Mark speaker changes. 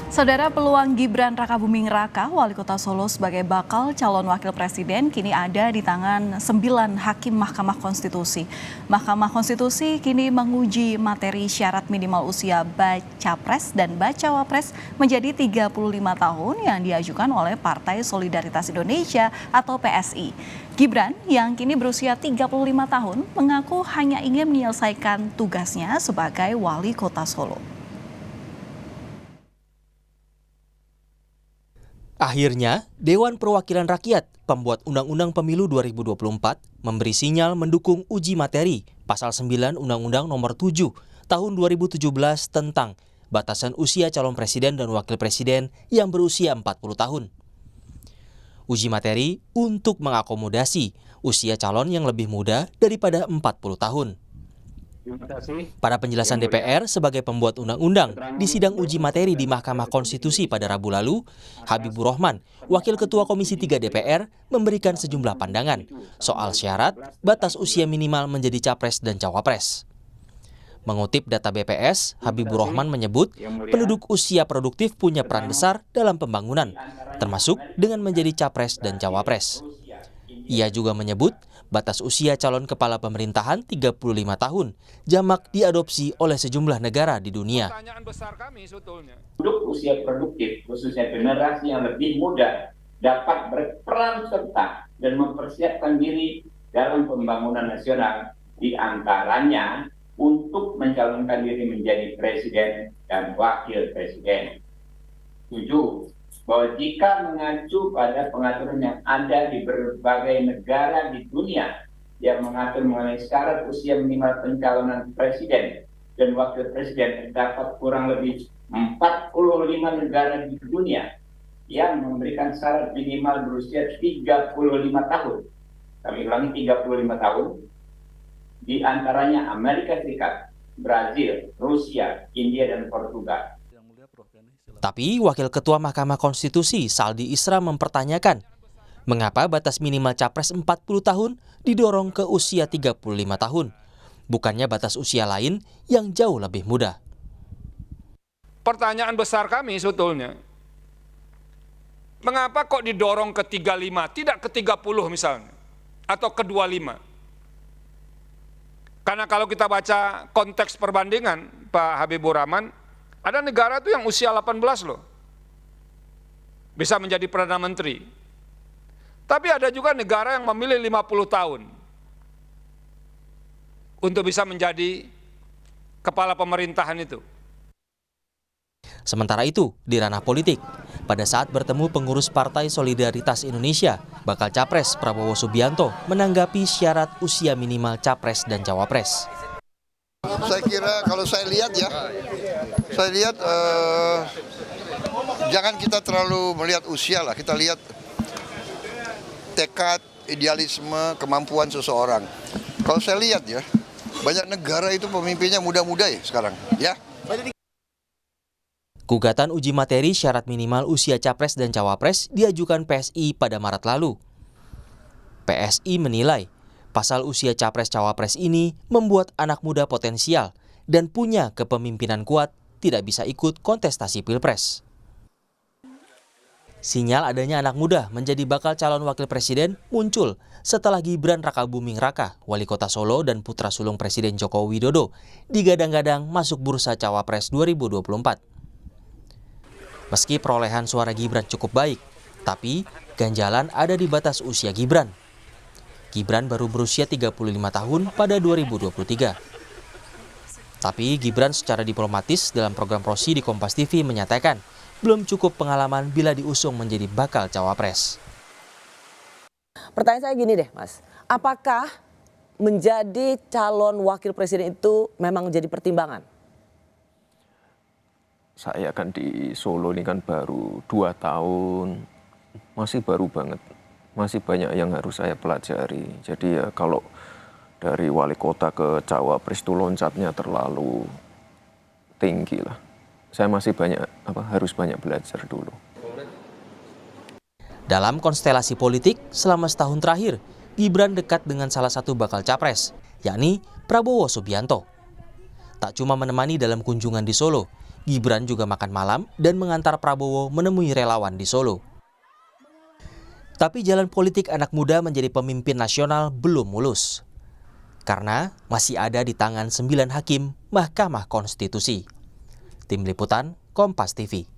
Speaker 1: Saudara, peluang Gibran Rakabuming Raka, Wali Kota Solo sebagai bakal calon wakil presiden kini ada di tangan 9 hakim Mahkamah Konstitusi. Mahkamah Konstitusi kini menguji materi syarat minimal usia baca pres dan bacawa pres menjadi 35 tahun yang diajukan oleh Partai Solidaritas Indonesia atau PSI. Gibran yang kini berusia 35 tahun mengaku hanya ingin menyelesaikan tugasnya sebagai Wali Kota Solo.
Speaker 2: Akhirnya, Dewan Perwakilan Rakyat, pembuat Undang-Undang Pemilu 2024, memberi sinyal mendukung uji materi Pasal 9 Undang-Undang Nomor 7 Tahun 2017 tentang batasan usia calon presiden dan wakil presiden yang berusia 40 tahun. Uji materi untuk mengakomodasi usia calon yang lebih muda daripada 40 tahun. Pada penjelasan DPR sebagai pembuat undang-undang di sidang uji materi di Mahkamah Konstitusi pada Rabu lalu, Habibur Rahman, Wakil Ketua Komisi 3 DPR, memberikan sejumlah pandangan soal syarat batas usia minimal menjadi capres dan cawapres. Mengutip data BPS, Habibur Rahman menyebut penduduk usia produktif punya peran besar dalam pembangunan, termasuk dengan menjadi capres dan cawapres. Ia juga menyebut batas usia calon kepala pemerintahan 35 tahun, jamak diadopsi oleh sejumlah negara di dunia.
Speaker 3: Pertanyaan besar kami sebetulnya.
Speaker 4: Untuk usia produktif, khususnya generasi yang lebih muda, dapat berperan serta dan mempersiapkan diri dalam pembangunan nasional, di antaranya untuk mencalonkan diri menjadi presiden dan wakil presiden. 7. Bahwa jika mengacu pada pengaturan yang ada di berbagai negara di dunia yang mengatur mengenai syarat usia minimal pencalonan presiden dan wakil presiden, terdapat kurang lebih 45 negara di dunia yang memberikan syarat minimal berusia 35 tahun. Kami ulangi, 35 tahun. Di antaranya Amerika Serikat, Brazil, Rusia, India, dan Portugal.
Speaker 2: Tapi Wakil Ketua Mahkamah Konstitusi Saldi Isra mempertanyakan mengapa batas minimal capres 40 tahun didorong ke usia 35 tahun, bukannya batas usia lain yang jauh lebih muda.
Speaker 3: Pertanyaan besar kami sebetulnya, mengapa kok didorong ke 35, tidak ke 30 misalnya, atau ke 25? Karena kalau kita baca konteks perbandingan Pak Habibur Rahman, ada negara tuh yang usia 18 loh, bisa menjadi Perdana Menteri. Tapi ada juga negara yang memilih 50 tahun untuk bisa menjadi kepala pemerintahan itu.
Speaker 2: Sementara itu, di ranah politik, pada saat bertemu pengurus Partai Solidaritas Indonesia, bakal capres Prabowo Subianto menanggapi syarat usia minimal capres dan cawapres.
Speaker 5: Saya kira kalau saya lihat jangan kita terlalu melihat usia lah, kita lihat tekad, idealisme, kemampuan seseorang. Kalau saya lihat ya, banyak negara itu pemimpinnya muda-muda ya sekarang, ya.
Speaker 2: Gugatan uji materi syarat minimal usia capres dan cawapres diajukan PSI pada Maret lalu. PSI menilai pasal usia capres-cawapres ini membuat anak muda potensial dan punya kepemimpinan kuat tidak bisa ikut kontestasi Pilpres. Sinyal adanya anak muda menjadi bakal calon wakil presiden muncul setelah Gibran Rakabuming Raka, Wali Kota Solo dan putra sulung Presiden Joko Widodo, digadang-gadang masuk bursa cawapres 2024. Meski perolehan suara Gibran cukup baik, tapi ganjalan ada di batas usia Gibran. Gibran baru berusia 35 tahun pada 2023. Tapi Gibran secara diplomatis dalam program Prosi di Kompas TV menyatakan belum cukup pengalaman bila diusung menjadi bakal cawapres.
Speaker 6: Pertanyaan saya gini deh Mas, apakah menjadi calon wakil presiden itu memang jadi pertimbangan?
Speaker 7: Saya kan di Solo ini kan baru 2 tahun, masih baru banget. Masih banyak yang harus saya pelajari. Jadi ya kalau dari wali kota ke cawapres itu loncatnya terlalu tinggi lah. Saya masih harus banyak belajar dulu.
Speaker 2: Dalam konstelasi politik selama setahun terakhir, Gibran dekat dengan salah satu bakal capres, yakni Prabowo Subianto. Tak cuma menemani dalam kunjungan di Solo, Gibran juga makan malam dan mengantar Prabowo menemui relawan di Solo. Tapi jalan politik anak muda menjadi pemimpin nasional belum mulus. Karena masih ada di tangan 9 hakim Mahkamah Konstitusi. Tim Liputan, Kompas TV.